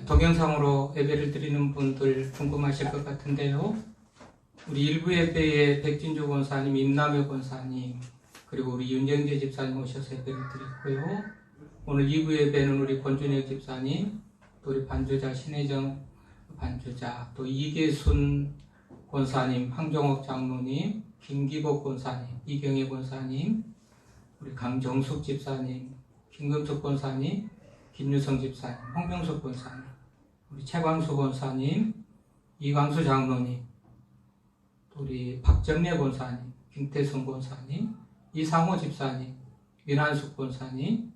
동영상으로 예배를 드리는 분들 궁금하실 것 같은데요. 우리 일부 예배에 백진주 권사님, 임남효 권사님, 그리고 우리 윤정재 집사님 오셔서 예배를 드렸고요. 오늘 2부 예배는 우리 권준혁 집사님, 또 우리 반주자 신혜정 반주자, 또 이계순 권사님, 황종옥 장로님, 김기복 권사님, 이경혜 권사님, 우리 강정숙 집사님, 김금숙 권사님, 김유성 집사님, 홍명숙 권사님, 우리 최광수 권사님, 이광수 장로님, 또 우리 박정래 권사님, 김태성 권사님, 이상호 집사님, 민한숙 권사님,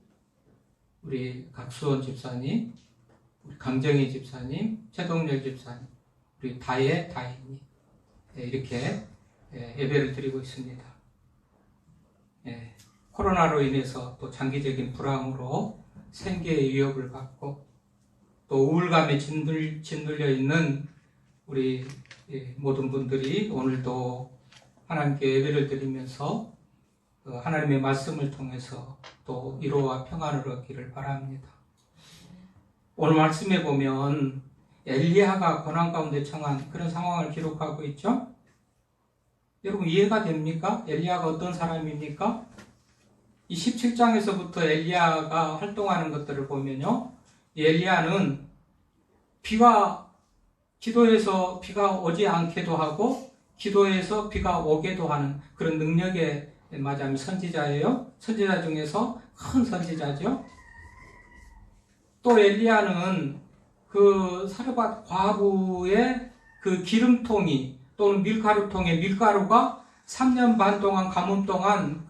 우리 각수원 집사님, 우리 강정희 집사님, 최동열 집사님, 우리 다혜님, 이렇게 예배를 드리고 있습니다. 코로나로 인해서 또 장기적인 불황으로 생계의 위협을 받고 또 우울감에 짓눌려 있는 우리 모든 분들이 오늘도 하나님께 예배를 드리면서 하나님의 말씀을 통해서 또 위로와 평안을 얻기를 바랍니다. 오늘 말씀에 보면 엘리야가 고난 가운데 처한 그런 상황을 기록하고 있죠. 여러분 이해가 됩니까? 엘리야가 어떤 사람입니까? 이 17장에서부터 엘리야가 활동하는 것들을 보면요, 엘리야는 기도해서 비가 오지 않게도 하고 기도해서 비가 오게도 하는 그런 능력에 맞아면 선지자예요. 선지자 중에서 큰 선지자죠. 또 엘리야는 그 사르밧 과부의 그 기름통이 또는 밀가루통에 밀가루가 3년 반 동안 가뭄 동안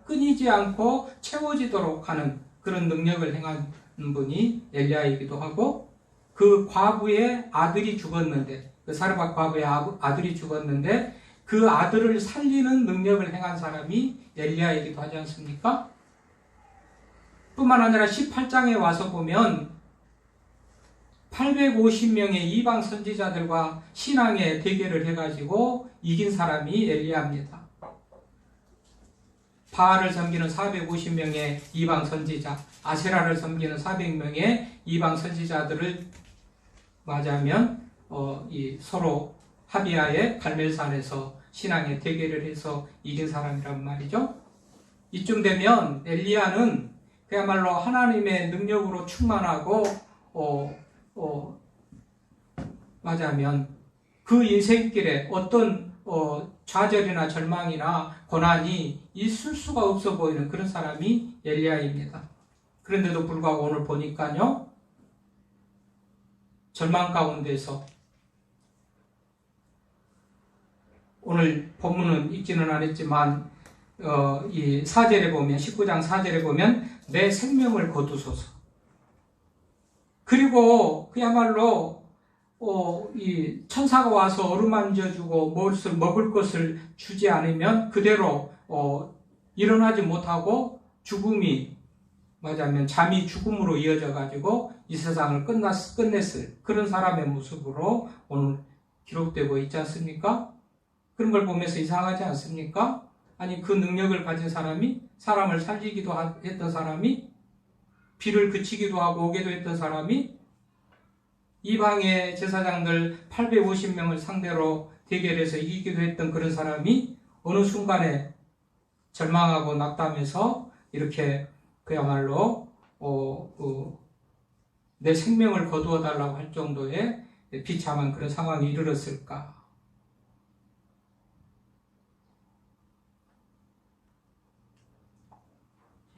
끊이지 않고 채워지도록 하는 그런 능력을 행한 분이 엘리야이기도 하고, 그 과부의 아들이 죽었는데, 그 사르밧 과부의 아들이 죽었는데 그 아들을 살리는 능력을 행한 사람이 엘리야이기도 하지 않습니까? 뿐만 아니라 18장에 와서 보면 850명의 이방 선지자들과 신앙의 대결을 해가지고 이긴 사람이 엘리야입니다. 바알을 섬기는 450명의 이방 선지자, 아세라를 섬기는 400명의 이방 선지자들을 맞이하면 서로 합의하에 갈멜산에서 신앙의 대결을 해서 이긴 사람이란 말이죠. 이쯤 되면 엘리야는 그야말로 하나님의 능력으로 충만하고 맞이하면 그 인생길에 어떤 좌절이나 절망이나 고난이 있을 수가 없어 보이는 그런 사람이 엘리야입니다. 그런데도 불구하고 오늘 보니까요, 절망 가운데서 오늘 본문은 읽지는 않았지만 이 4절에 보면 19장 4절에 보면 내 생명을 거두소서. 그리고 그야말로 이 천사가 와서 어루만져주고 먹을 것을 주지 않으면 그대로 일어나지 못하고 죽음이 맞으면 잠이 죽음으로 이어져 가지고 이 세상을 끝냈을 그런 사람의 모습으로 오늘 기록되고 있지 않습니까? 그런 걸 보면서 이상하지 않습니까? 아니 그 능력을 가진 사람이, 사람을 살리기도 했던 사람이, 비를 그치기도 하고 오게도 했던 사람이, 이방의 제사장들 850명을 상대로 대결해서 이기기도 했던 그런 사람이 어느 순간에 절망하고 낙담해서 이렇게 그야말로 내 생명을 거두어 달라고 할 정도의 비참한 그런 상황이 이르렀을까?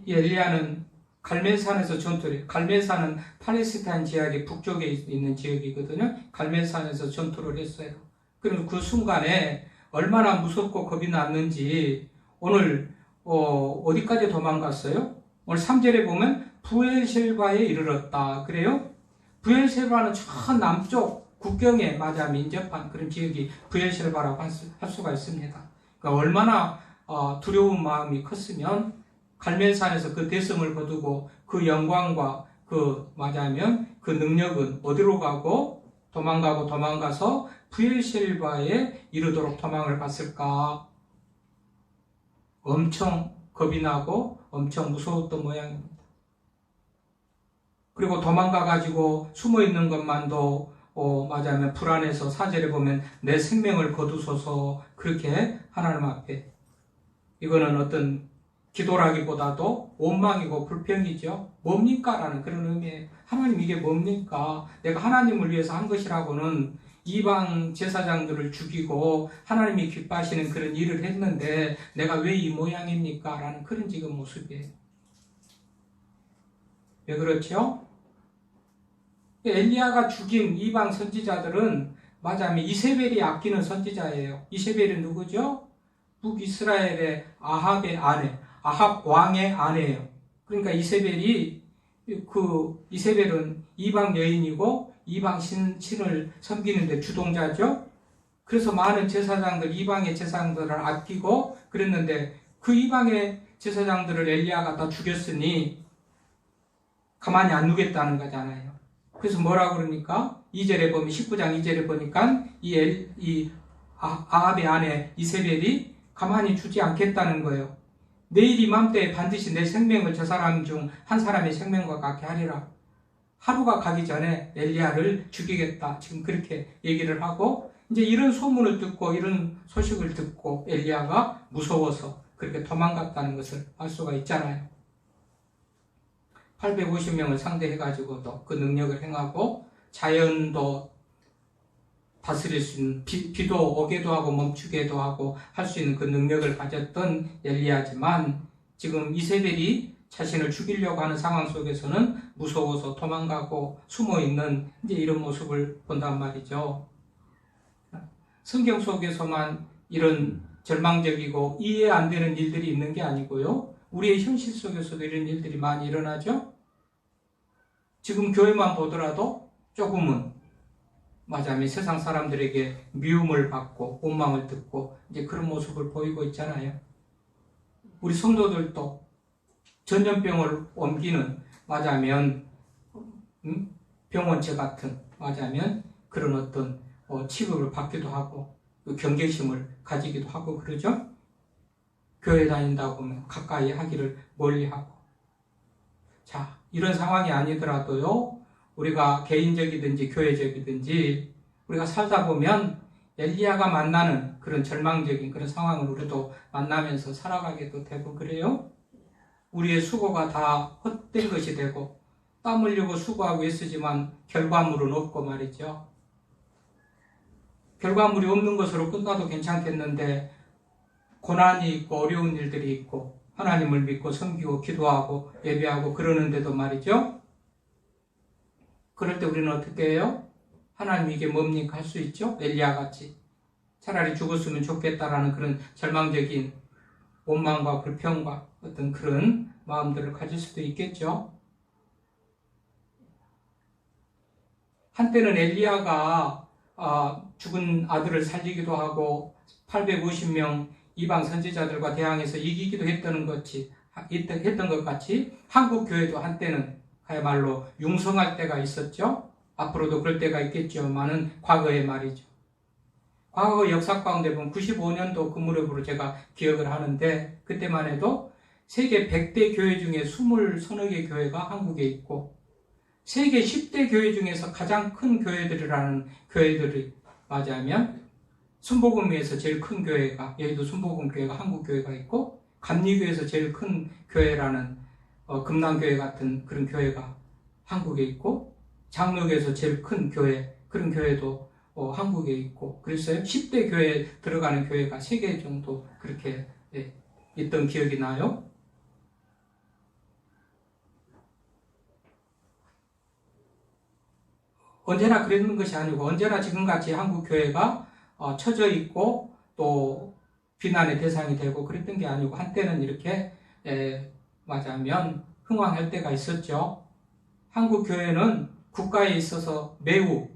이 엘리야는 갈멜산에서 전투를, 갈멜산은 팔레스타인 지역의 북쪽에 있는 지역이거든요. 갈멜산에서 전투를 했어요. 그리고 그 순간에 얼마나 무섭고 겁이 났는지 오늘 어디까지 도망갔어요? 오늘 3절에 보면 부엘셰바에 이르렀다. 그래요? 부엘셰바는 저 남쪽 국경에 맞아 민접한 그런 지역이 부엘셰바라고 할 수가 있습니다. 그러니까 얼마나 두려운 마음이 컸으면 갈멜산에서 그 대성을 거두고 그 영광과 그 맞이하면 그 능력은 어디로 가고 도망가서 부엘셰바에 이르도록 도망을 갔을까? 엄청 겁이 나고 엄청 무서웠던 모양입니다. 그리고 도망가가지고 숨어있는 것만도 맞아면 불안해서 4절에 보면 내 생명을 거두소서 그렇게 하나님 앞에 이거는 어떤 기도라기보다도 원망이고 불평이죠. 뭡니까? 라는 그런 의미예요. 하나님 이게 뭡니까? 내가 하나님을 위해서 한 것이라고는 이방 제사장들을 죽이고 하나님이 기뻐하시는 그런 일을 했는데 내가 왜 이 모양입니까? 라는 그런 지금 모습이에요. 왜 그렇죠? 엘리야가 죽인 이방 선지자들은 맞아면 이세벨이 아끼는 선지자예요. 이세벨은 누구죠? 북이스라엘의 아합의 아내, 아합 왕의 아내예요. 그러니까 이세벨은 이방 여인이고 이방 신을 섬기는데 주동자죠. 그래서 많은 제사장들, 이방의 제사장들을 아끼고 그랬는데 그 이방의 제사장들을 엘리야가 다 죽였으니 가만히 안 두겠다는 거잖아요. 그래서 뭐라고 그러니까 2절에 보면 19장 2절에 보니까 아합의 아내 이세벨이 가만히 두지 않겠다는 거예요. 내일 이맘때에 반드시 내 생명을 저 사람 중 한 사람의 생명과 같게 하리라. 하루가 가기 전에 엘리야를 죽이겠다. 지금 그렇게 얘기를 하고 이제 이런 소문을 듣고 이런 소식을 듣고 엘리야가 무서워서 그렇게 도망갔다는 것을 알 수가 있잖아요. 850명을 상대해가지고도 그 능력을 행하고 자연도 다스릴 수 있는 비도 오게도 하고 멈추게도 하고 할 수 있는 그 능력을 가졌던 엘리야지만 지금 이세벨이 자신을 죽이려고 하는 상황 속에서는 무서워서 도망가고 숨어있는 이제 이런 모습을 본단 말이죠. 성경 속에서만 이런 절망적이고 이해 안 되는 일들이 있는 게 아니고요. 우리의 현실 속에서도 이런 일들이 많이 일어나죠. 지금 교회만 보더라도 조금은 맞아요. 세상 사람들에게 미움을 받고 원망을 듣고 이제 그런 모습을 보이고 있잖아요. 우리 성도들도 전염병을 옮기는 맞아면 병원체 같은 맞아면 그런 어떤 취급을 받기도 하고 경계심을 가지기도 하고 그러죠. 교회 다닌다고 하면 가까이 하기를 멀리하고 자 이런 상황이 아니더라도요. 우리가 개인적이든지 교회적이든지 우리가 살다 보면 엘리야가 만나는 그런 절망적인 그런 상황을 우리도 만나면서 살아가게도 되고 그래요. 우리의 수고가 다 헛된 것이 되고 땀 흘리고 수고하고 있으지만 결과물은 없고 말이죠. 결과물이 없는 것으로 끝나도 괜찮겠는데 고난이 있고 어려운 일들이 있고 하나님을 믿고 섬기고 기도하고 예배하고 그러는데도 말이죠. 그럴 때 우리는 어떻게 해요? 하나님 이게 뭡니까? 할 수 있죠? 엘리야같이 차라리 죽었으면 좋겠다라는 그런 절망적인 원망과 불평과 어떤 그런 마음들을 가질 수도 있겠죠. 한때는 엘리야가 죽은 아들을 살리기도 하고 850명 이방 선지자들과 대항해서 이기기도 했던 것 같이 한국 교회도 한때는 그야말로 융성할 때가 있었죠. 앞으로도 그럴 때가 있겠지만은 과거의 말이죠. 과거 역사 가운데 보면 95년도 그 무렵으로 제가 기억을 하는데 그때만 해도 세계 100대 교회 중에 20서너 개 교회가 한국에 있고 세계 10대 교회 중에서 가장 큰 교회들이라는 교회들이 맞이하면 순복음교회에서 제일 큰 교회가 여의도 순복음교회가 한국교회가 있고 감리교회에서 제일 큰 교회라는 금남교회 같은 그런 교회가 한국에 있고 장로교에서 제일 큰 교회 그런 교회도 한국에 있고 그랬어요. 10대 교회에 들어가는 교회가 3개 정도 그렇게 있던 기억이 나요. 언제나 그랬는 것이 아니고 언제나 지금같이 한국교회가 처져 있고 또 비난의 대상이 되고 그랬던 게 아니고 한때는 이렇게 맞아면 흥황할 때가 있었죠. 한국교회는 국가에 있어서 매우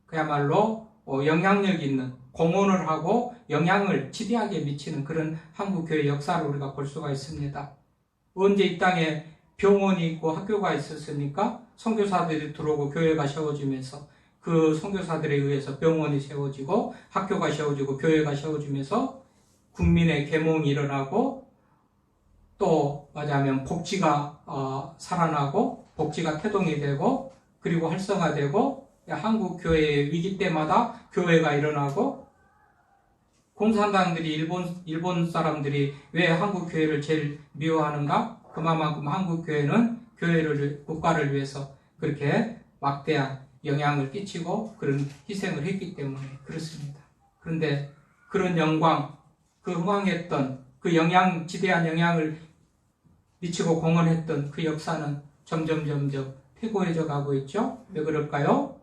그야말로 영향력 있는 공헌을 하고 영향을 지대하게 미치는 그런 한국교회 역사를 우리가 볼 수가 있습니다. 언제 이 땅에 병원이 있고 학교가 있었으니까 선교사들이 들어오고 교회가 세워지면서 그 선교사들에 의해서 병원이 세워지고 학교가 세워지고 교회가 세워지면서 국민의 계몽이 일어나고 또 맞아면 복지가 살아나고 복지가 태동이 되고 그리고 활성화되고 한국 교회의 위기 때마다 교회가 일어나고 공산당들이 일본 사람들이 왜 한국 교회를 제일 미워하는가? 그만큼 한국 교회는 국가를 위해서 그렇게 막대한 영향을 끼치고 그런 희생을 했기 때문에 그렇습니다. 그런데 그런 영광, 그 흥황했던 그 지대한 영향을 미치고 공헌했던 그 역사는 점점 퇴고해져 가고 있죠. 왜 그럴까요?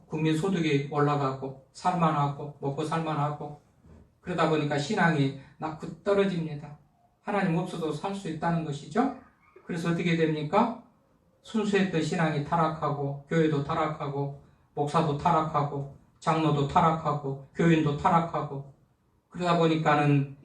국민 소득이 올라가고 살만하고 먹고 살만하고 그러다 보니까 신앙이 낙후 떨어집니다. 하나님 없어도 살 수 있다는 것이죠. 그래서 어떻게 됩니까? 순수했던 신앙이 타락하고 교회도 타락하고 목사도 타락하고 장로도 타락하고 교인도 타락하고 그러다 보니까는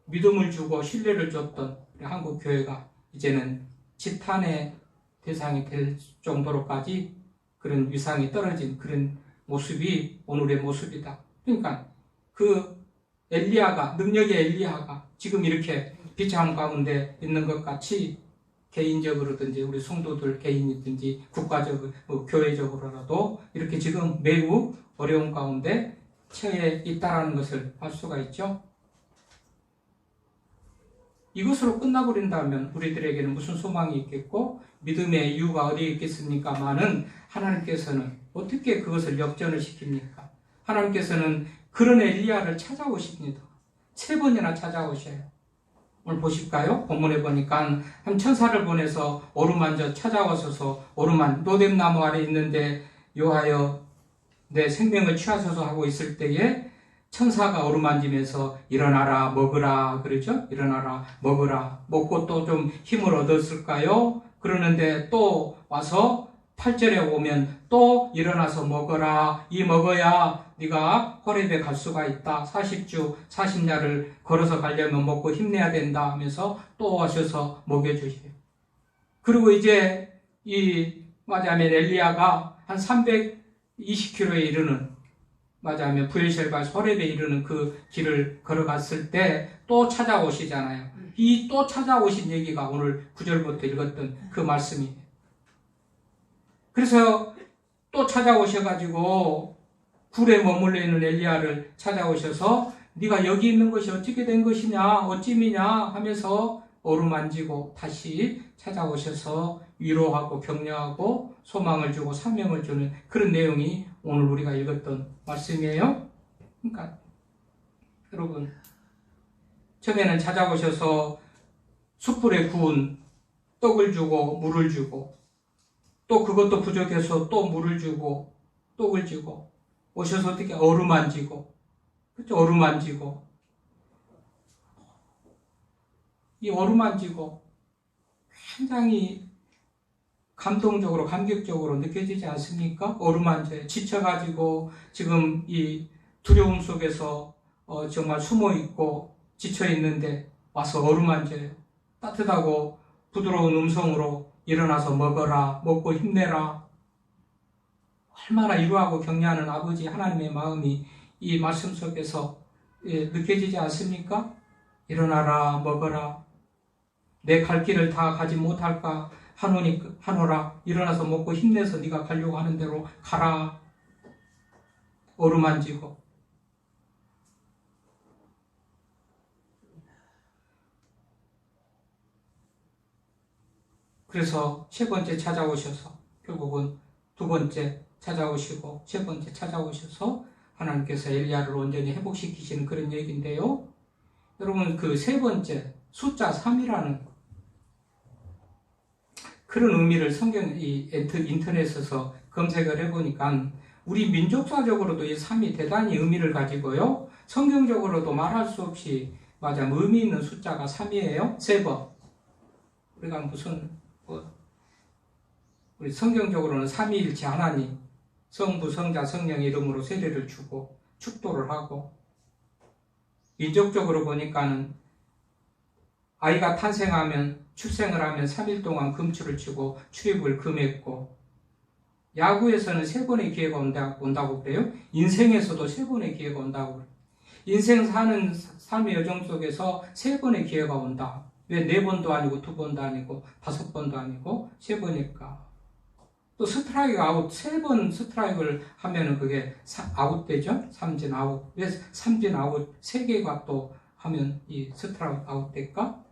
믿음을 주고 신뢰를 줬던 한국 교회가 이제는 지탄의 대상이 될 정도로까지 그런 위상이 떨어진 그런 모습이 오늘의 모습이다. 그러니까 그 능력의 엘리야가 지금 이렇게 비참 가운데 있는 것 같이 개인적으로든지 우리 성도들 개인이든지 국가적으로 교회적으로라도 이렇게 지금 매우 어려운 가운데 처해 있다는 것을 알 수가 있죠. 이것으로 끝나버린다면 우리들에게는 무슨 소망이 있겠고 믿음의 이유가 어디에 있겠습니까마는 하나님께서는 어떻게 그것을 역전을 시킵니까? 하나님께서는 그런 엘리야를 찾아오십니다. 3번이나 찾아오셔요. 오늘 보실까요? 본문에 보니까 한 천사를 보내서 어루만져 찾아오셔서 노뎀나무 아래 있는데 요하여 내 생명을 취하소서 하고 있을 때에 천사가 어루만지면서 일어나라 먹으라 그러죠. 일어나라 먹으라. 먹고 또 좀 힘을 얻었을까요? 그러는데 또 와서 8절에 오면 또 일어나서 먹어라. 이 먹어야 네가 호렙에 갈 수가 있다. 40주 40야를 걸어서 가려면 먹고 힘내야 된다 하면서 또 오셔서 먹여주세요. 그리고 이제 말하자면 엘리야가 한 320km에 이르는 맞아면 부엘셀과 호렙에 이르는 그 길을 걸어갔을 때 또 찾아오시잖아요. 이 또 찾아오신 얘기가 오늘 9절부터 읽었던 그 말씀이에요. 그래서 또 찾아오셔가지고 굴에 머물러 있는 엘리야를 찾아오셔서 네가 여기 있는 것이 어떻게 된 것이냐 어찌미냐 하면서 어루만지고 다시 찾아오셔서 위로하고 격려하고 소망을 주고 사명을 주는 그런 내용이 오늘 우리가 읽었던 말씀이에요. 그러니까 여러분 처음에는 찾아오셔서 숯불에 구운 떡을 주고 물을 주고 또 그것도 부족해서 또 물을 주고 떡을 주고 오셔서 어떻게 어루만지고 그렇죠? 어루만지고 이 어루만지고 굉장히 감동적으로 감격적으로 느껴지지 않습니까? 어루만져요. 지쳐가지고 지금 이 두려움 속에서 정말 숨어있고 지쳐있는데 와서 어루만져요. 따뜻하고 부드러운 음성으로 일어나서 먹어라 먹고 힘내라. 얼마나 위로하고 격려하는 아버지 하나님의 마음이 이 말씀 속에서 느껴지지 않습니까? 일어나라 먹어라. 내 갈 길을 다 가지 못할까 하노라. 일어나서 먹고 힘내서 네가 가려고 하는 대로 가라. 어루만지고 그래서 3번째 찾아오셔서 결국은 2번째 찾아오시고 3번째 찾아오셔서 하나님께서 엘리야를 온전히 회복시키시는 그런 얘기인데요. 여러분 그 3번째 숫자 3이라는 그런 의미를 인터넷에서 검색을 해보니까 우리 민족사적으로도 이 3이 대단히 의미를 가지고요. 성경적으로도 말할 수 없이 의미 있는 숫자가 3이에요. 3번. 우리가 우리 성경적으로는 삼위일체 하나님, 성부, 성자, 성령의 이름으로 세례를 주고 축도를 하고 민족적으로 보니까는 아이가 출생을 하면 3일 동안 금추를 치고 출입을 금했고 야구에서는 3번의 기회가 온다고 그래요. 인생에서도 3번의 기회가 온다고 그래요. 인생 사는 삶의 여정 속에서 3번의 기회가 온다. 왜 4번도 아니고 2번도 아니고 5번도 아니고 3번일까? 또 스트라이크 아웃 3번 스트라이크를 하면은 그게 아웃되죠? 삼진 아웃. 왜 삼진 아웃 3개가 또 하면 이 스트라이크 아웃 될까?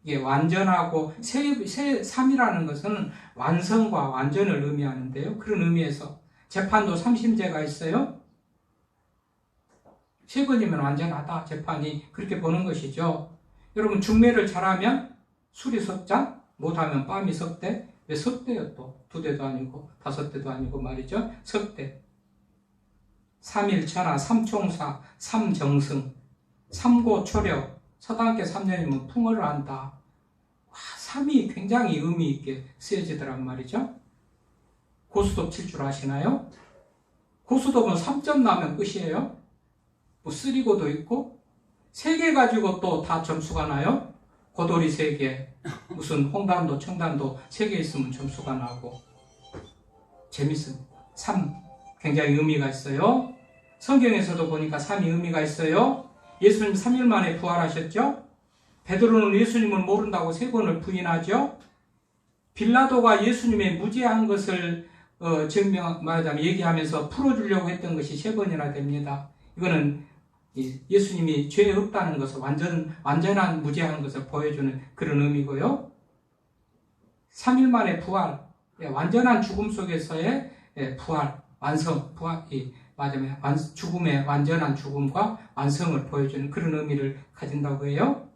이게 완전하고 3이라는 것은 완성과 완전을 의미하는데요. 그런 의미에서 재판도 3심제가 있어요. 3번이면 완전하다. 재판이 그렇게 보는 것이죠. 여러분 중매를 잘하면 술이 석잔, 못하면 빰이 석대. 왜 석대요 또? 2대도 아니고 5대도 아니고 말이죠. 석대. 3일천하, 3총사, 3정승, 3고초력, 서당계 3년이면 풍어를 한다. 3이 굉장히 의미 있게 쓰여지더란 말이죠. 고수톱 칠 줄 아시나요? 고수톱은 3점 나면 끝이에요. 뭐 쓰리고도 있고 3개 가지고 또 다 점수가 나요. 고돌이 3개, 무슨 홍단도, 청단도 3개 있으면 점수가 나고 재밌습니다. 3 굉장히 의미가 있어요. 성경에서도 보니까 3이 의미가 있어요. 예수님 3일 만에 부활하셨죠? 베드로는 예수님을 모른다고 3번을 부인하죠. 빌라도가 예수님의 무죄한 것을 말하자면 얘기하면서 풀어주려고 했던 것이 3번이나 됩니다. 이거는 예수님이 죄 없다는 것을 완전한 무죄한 것을 보여주는 그런 의미고요. 3일 만에 부활, 완전한 죽음 속에서의 부활, 완성, 맞으면 죽음의 완전한 죽음과 완성을 보여주는 그런 의미를 가진다고 해요.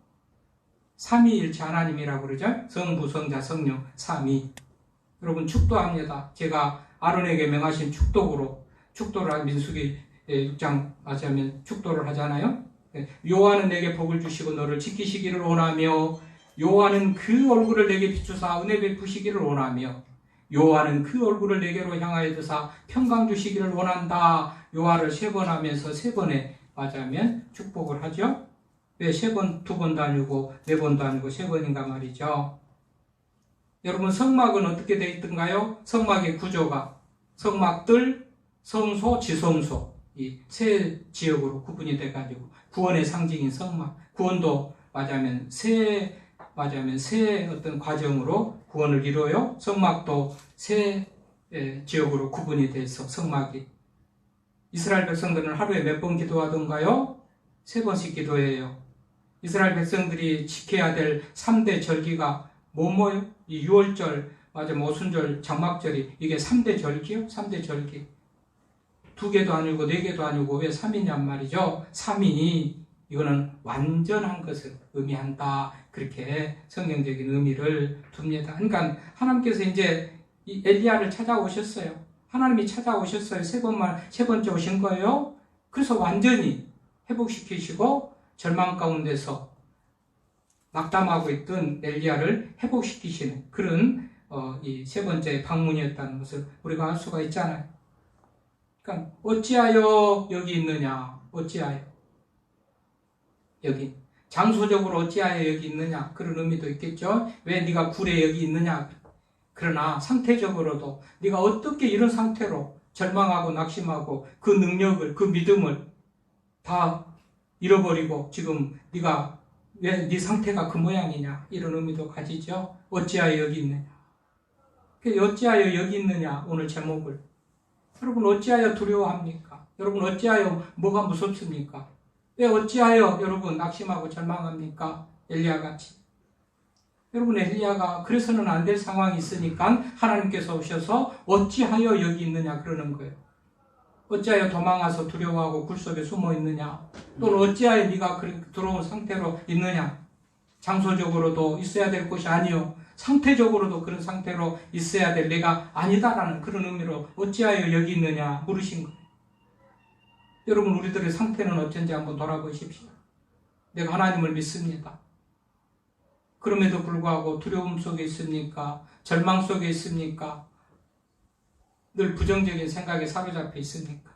삼위일체 하나님이라고 그러죠. 성부, 성자, 성령, 삼위. 여러분 축도합니다. 제가 아론에게 명하신 축도를 한 민수기 6장 맞으면 축도를 하잖아요. 여호와는 내게 복을 주시고 너를 지키시기를 원하며 여호와는 그 얼굴을 내게 비추사 은혜 베푸시기를 원하며 여호와는 그 얼굴을 내게로 향하여 드사 평강 주시기를 원한다. 여호와를 3번 하면서 3번에 맞으면 축복을 하죠. 왜 3번, 2번도 아니고 4번도 아니고 3번인가 말이죠. 여러분 성막은 어떻게 되어 있던가요? 성막의 구조가 성막들, 성소, 지성소 이 세 지역으로 구분이 돼가지고 구원의 상징인 성막, 구원도 맞으면 세 어떤 과정으로 구원을 이루어요. 성막도 세 지역으로 구분이 돼서 성막이 이스라엘 백성들은 하루에 몇 번 기도하던가요? 3번씩 기도해요. 이스라엘 백성들이 지켜야 될 3대 절기가 뭐예요? 이 6월절, 오순절, 장막절이 이게 3대 절기요? 3대 절기. 2개도 아니고 4개도 아니고 왜 3이냔 말이죠. 3이 이거는 완전한 것을 의미한다. 그렇게 성경적인 의미를 둡니다. 그러니까 하나님께서 이제 이 엘리야를 찾아오셨어요. 하나님이 찾아오셨어요. 세 번째 오신 거예요. 그래서 완전히 회복시키시고 절망 가운데서 낙담하고 있던 엘리야를 회복시키시는 그런 이 3번째 방문이었다는 것을 우리가 알 수가 있잖아요. 그러니까 어찌하여 여기 있느냐? 어찌하여 여기 장소적으로 어찌하여 여기 있느냐? 그런 의미도 있겠죠. 왜 네가 굴에 여기 있느냐? 그러나 상태적으로도 네가 어떻게 이런 상태로 절망하고 낙심하고 그 능력을 그 믿음을 다 잃어버리고 지금 네가 왜 네 상태가 그 모양이냐? 이런 의미도 가지죠. 어찌하여 여기 있느냐? 어찌하여 여기 있느냐? 오늘 제목을 여러분 어찌하여 두려워합니까? 여러분 어찌하여 뭐가 무섭습니까? 왜 어찌하여 여러분 낙심하고 절망합니까? 엘리야같이. 여러분 엘리야가 그래서는 안 될 상황이 있으니까 하나님께서 오셔서 어찌하여 여기 있느냐 그러는 거예요. 어찌하여 도망가서 두려워하고 굴 속에 숨어 있느냐? 또는 어찌하여 네가 그렇게 들어온 상태로 있느냐? 장소적으로도 있어야 될 것이 아니요. 상태적으로도 그런 상태로 있어야 될 내가 아니다라는 그런 의미로 어찌하여 여기 있느냐 물으신 거예요. 여러분 우리들의 상태는 어쩐지 한번 돌아보십시오. 내가 하나님을 믿습니다. 그럼에도 불구하고 두려움 속에 있습니까? 절망 속에 있습니까? 늘 부정적인 생각에 사로잡혀 있습니까?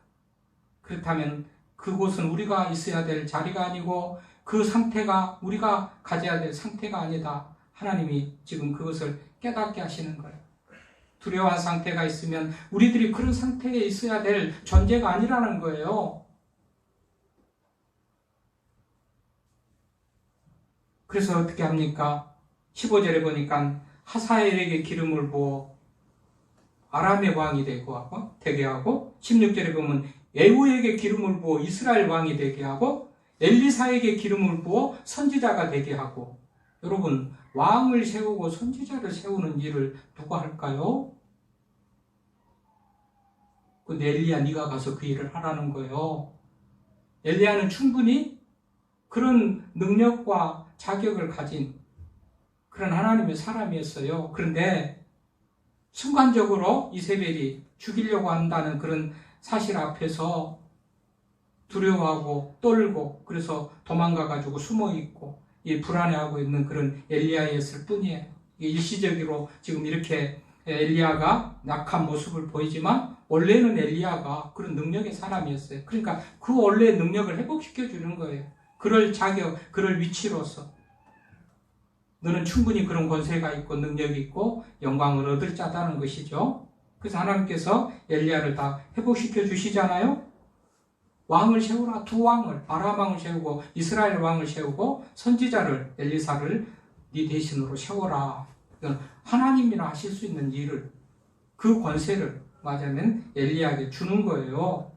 그렇다면 그곳은 우리가 있어야 될 자리가 아니고 그 상태가 우리가 가져야 될 상태가 아니다. 하나님이 지금 그것을 깨닫게 하시는 거예요. 두려워한 상태가 있으면 우리들이 그런 상태에 있어야 될 존재가 아니라는 거예요. 그래서 어떻게 합니까? 15절에 보니까 하사엘에게 기름을 부어 아람의 왕이 되게 하고 16절에 보면 에후에게 기름을 부어 이스라엘 왕이 되게 하고 엘리사에게 기름을 부어 선지자가 되게 하고. 여러분, 왕을 세우고 선지자를 세우는 일을 누가 할까요? 근데 엘리야, 네가 가서 그 일을 하라는 거예요. 엘리야는 충분히 그런 능력과 자격을 가진 그런 하나님의 사람이었어요. 그런데 순간적으로 이세벨이 죽이려고 한다는 그런 사실 앞에서 두려워하고 떨고 그래서 도망가가지고 숨어있고 불안해하고 있는 그런 엘리야였을 뿐이에요. 일시적으로 지금 이렇게 엘리야가 약한 모습을 보이지만 원래는 엘리야가 그런 능력의 사람이었어요. 그러니까 그 원래의 능력을 회복시켜 주는 거예요. 그럴 자격, 그럴 위치로서 너는 충분히 그런 권세가 있고 능력이 있고 영광을 얻을 자다는 것이죠. 그래서 하나님께서 엘리야를 다 회복시켜 주시잖아요. 왕을 세우라. 두 왕을, 아람 왕을 세우고 이스라엘 왕을 세우고 선지자를, 엘리사를 네 대신으로 세워라. 이건 하나님이나 하실 수 있는 일을, 그 권세를 말하자면 엘리야에게 주는 거예요.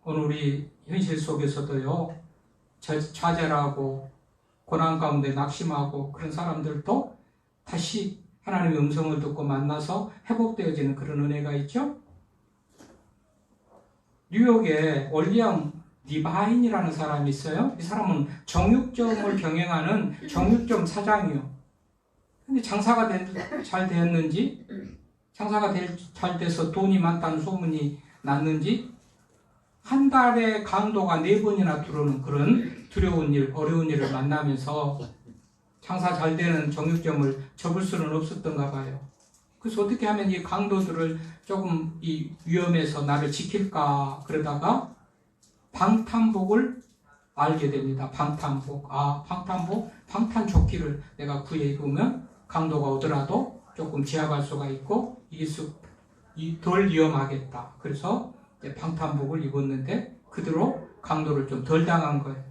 오늘 우리 현실 속에서도요, 좌절하고 고난 가운데 낙심하고 그런 사람들도 다시 하나님의 음성을 듣고 만나서 회복되어지는 그런 은혜가 있죠. 뉴욕에 올리엄 디바인이라는 사람이 있어요. 이 사람은 정육점을 경영하는 정육점 사장이요. 근데 장사가 잘 되었는지, 장사가 잘 돼서 돈이 많다는 소문이 났는지 한 달에 강도가 4번이나 들어오는 그런 두려운 일, 어려운 일을 만나면서 장사 잘 되는 정육점을 접을 수는 없었던가 봐요. 그래서 어떻게 하면 이 강도들을 조금 이 위험에서 나를 지킬까 그러다가 방탄복을 알게 됩니다. 방탄복. 방탄복, 방탄조끼를 내가 구해 입으면 강도가 오더라도 조금 제압할 수가 있고 덜 위험하겠다. 그래서 방탄복을 입었는데 그대로 강도를 좀 덜 당한 거예요.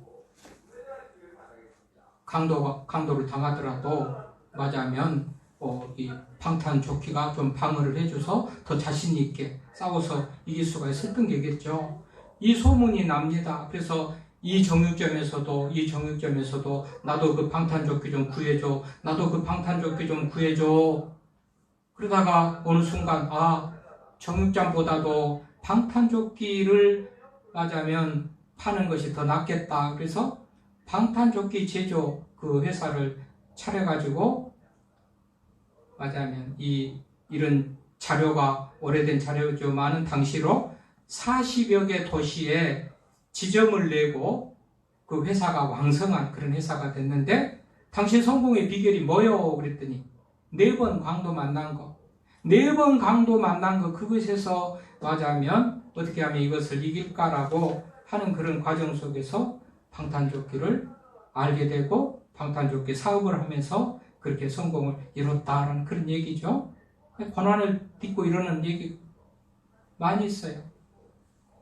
강도를 당하더라도 맞으면 이 방탄조끼가 좀 방어를 해줘서 더 자신 있게 싸워서 이길 수가 있었던 게겠죠. 이 소문이 납니다. 그래서 이 정육점에서도 나도 그 방탄조끼 좀 구해줘. 나도 그 방탄조끼 좀 구해줘. 그러다가 어느 순간 정육점보다도 방탄조끼를 맞으면 파는 것이 더 낫겠다. 그래서 방탄조끼 제조 그 회사를 차려가지고 맞으면 이런 자료가 오래된 자료지만은 당시로 40여 개 도시에 지점을 내고 그 회사가 왕성한 그런 회사가 됐는데 당시 성공의 비결이 뭐요? 그랬더니 4번 강도 만난 거. 4번 강도 만난 거 그것에서 맞으면 어떻게 하면 이것을 이길까라고 하는 그런 과정 속에서 방탄조끼를 알게 되고 방탄조끼 사업을 하면서 그렇게 성공을 이뤘다라는 그런 얘기죠. 고난을 딛고 이러는 얘기 많이 있어요.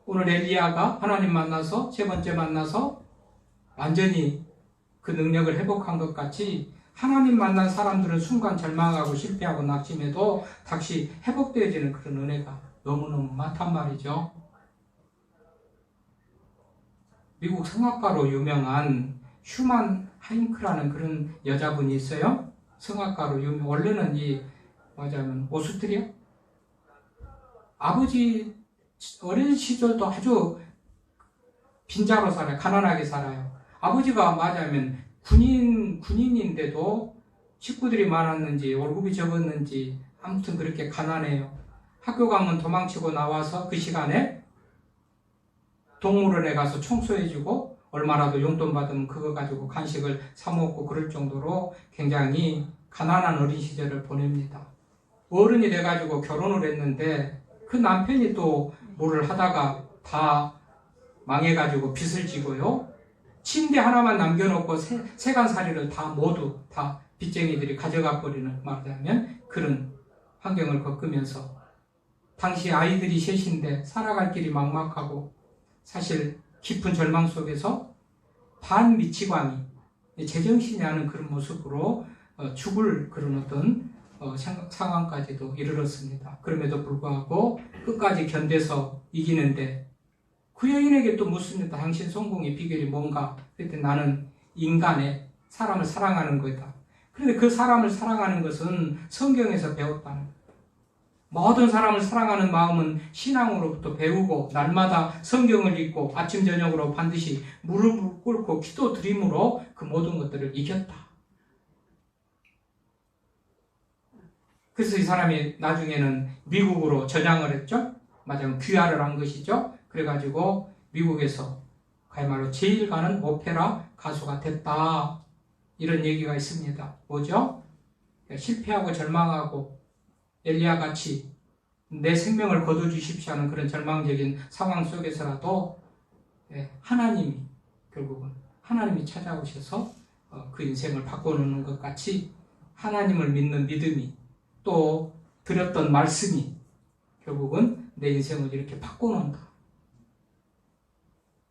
오늘 엘리야가 하나님 만나서 3번째 만나서 완전히 그 능력을 회복한 것 같이 하나님 만난 사람들은 순간 절망하고 실패하고 낙심해도 다시 회복되어지는 그런 은혜가 너무너무 많단 말이죠. 미국 성악가로 유명한 슈만 하잉크라는 그런 여자분이 있어요. 성악가로 원래는 맞아면 오스트리아? 아버지 어린 시절도 아주 빈자로 살아요. 가난하게 살아요. 아버지가 맞으면 군인인데도 식구들이 많았는지 월급이 적었는지 아무튼 그렇게 가난해요. 학교 가면 도망치고 나와서 그 시간에 동물원에 가서 청소해주고 얼마라도 용돈 받으면 그거 가지고 간식을 사 먹고 그럴 정도로 굉장히 가난한 어린 시절을 보냅니다. 어른이 돼가지고 결혼을 했는데 그 남편이 또 뭐를 하다가 다 망해가지고 빚을 지고요. 침대 하나만 남겨놓고 세간살이를 모두 다 빚쟁이들이 가져가 버리는 말하자면 그런 환경을 겪으면서 당시 아이들이 셋인데 살아갈 길이 막막하고 사실 깊은 절망 속에서 반미치광이 제정신이 아닌 그런 모습으로 죽을 그런 어떤 상황까지도 이르렀습니다. 그럼에도 불구하고 끝까지 견뎌서 이기는데 그 여인에게 또 묻습니다. 당신 성공의 비결이 뭔가? 그때 나는 인간의 사람을 사랑하는 거다. 그런데 그 사람을 사랑하는 것은 성경에서 배웠다는 거예요. 모든 사람을 사랑하는 마음은 신앙으로부터 배우고 날마다 성경을 읽고 아침 저녁으로 반드시 무릎을 꿇고 기도 드림으로 그 모든 것들을 이겼다. 그래서 이 사람이 나중에는 미국으로 전향을 했죠. 맞아요. 귀화를 한 것이죠. 그래가지고 미국에서 그야말로 제일 가는 오페라 가수가 됐다. 이런 얘기가 있습니다. 뭐죠? 실패하고 절망하고 엘리야 같이 내 생명을 거둬주십시오 하는 그런 절망적인 상황 속에서라도 하나님이 결국은 하나님이 찾아오셔서 그 인생을 바꿔놓는 것 같이 하나님을 믿는 믿음이 또 들었던 말씀이 결국은 내 인생을 이렇게 바꿔놓는다.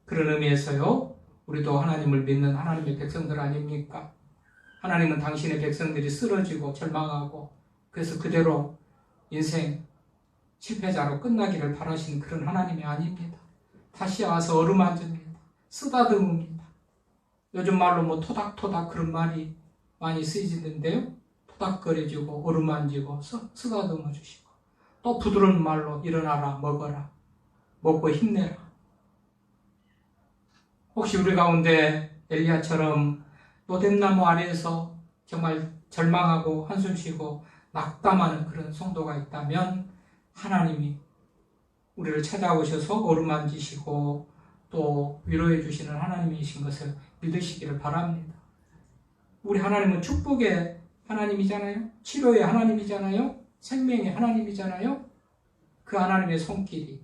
그런 의미에서요, 우리도 하나님을 믿는 하나님의 백성들 아닙니까? 하나님은 당신의 백성들이 쓰러지고 절망하고 그래서 그대로 인생 실패자로 끝나기를 바라시는 그런 하나님이 아닙니다. 다시 와서 어루만집니다. 쓰다듬습니다. 요즘 말로 뭐 토닥토닥 그런 말이 많이 쓰이지는데요. 토닥거려주고 어루만지고 쓰다듬어 주시고 또 부드러운 말로 일어나라 먹어라 먹고 힘내라. 혹시 우리 가운데 엘리야처럼 노뎀나무 아래에서 정말 절망하고 한숨 쉬고 낙담하는 그런 성도가 있다면 하나님이 우리를 찾아오셔서 어루만지시고 또 위로해 주시는 하나님이신 것을 믿으시기를 바랍니다. 우리 하나님은 축복의 하나님이잖아요. 치료의 하나님이잖아요. 생명의 하나님이잖아요. 그 하나님의 손길이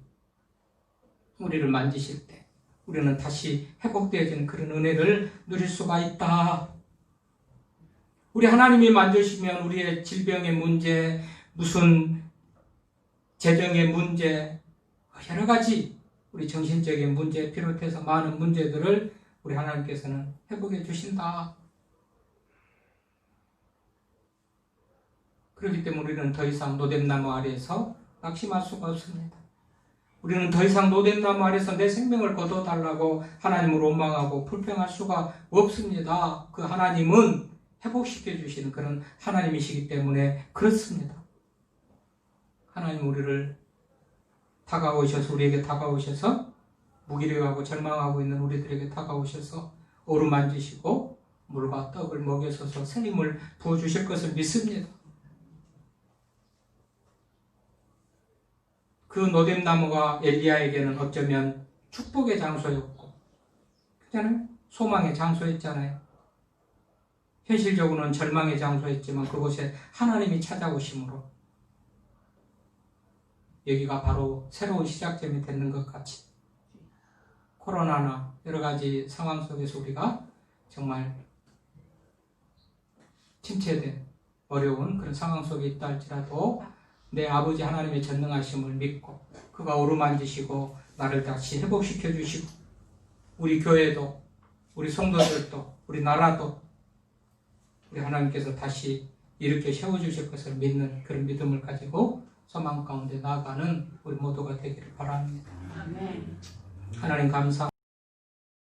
우리를 만지실 때 우리는 다시 회복되어지는 그런 은혜를 누릴 수가 있다. 우리 하나님이 만지시면 우리의 질병의 문제, 무슨 재정의 문제, 여러 가지 우리 정신적인 문제 비롯해서 많은 문제들을 우리 하나님께서는 회복해 주신다. 그렇기 때문에 우리는 더 이상 노뎀나무 아래에서 낙심할 수가 없습니다. 우리는 더 이상 노뎀나무 아래에서 내 생명을 거둬달라고 하나님을 원망하고 불평할 수가 없습니다. 그 하나님은 회복시켜 주시는 그런 하나님이시기 때문에 그렇습니다. 하나님 우리를 우리에게 다가오셔서 무기력하고 절망하고 있는 우리들에게 다가오셔서 어루만지시고 물과 떡을 먹여서서 새 힘을 부어주실 것을 믿습니다. 그 노뎀나무가 엘리야에게는 어쩌면 축복의 장소였고, 그렇잖아요? 소망의 장소였잖아요. 현실적으로는 절망의 장소였지만 그곳에 하나님이 찾아오심으로 여기가 바로 새로운 시작점이 되는 것 같이 코로나나 여러 가지 상황 속에서 우리가 정말 침체된 어려운 그런 상황 속에 있다 할지라도 내 아버지 하나님의 전능하심을 믿고 그가 어루만지시고 나를 다시 회복시켜 주시고 우리 교회도 우리 성도들도 우리 나라도 우리 하나님께서 다시 이렇게 세워주실 것을 믿는 그런 믿음을 가지고 소망 가운데 나아가는 우리 모두가 되기를 바랍니다. 아멘. 하나님 감사합니다.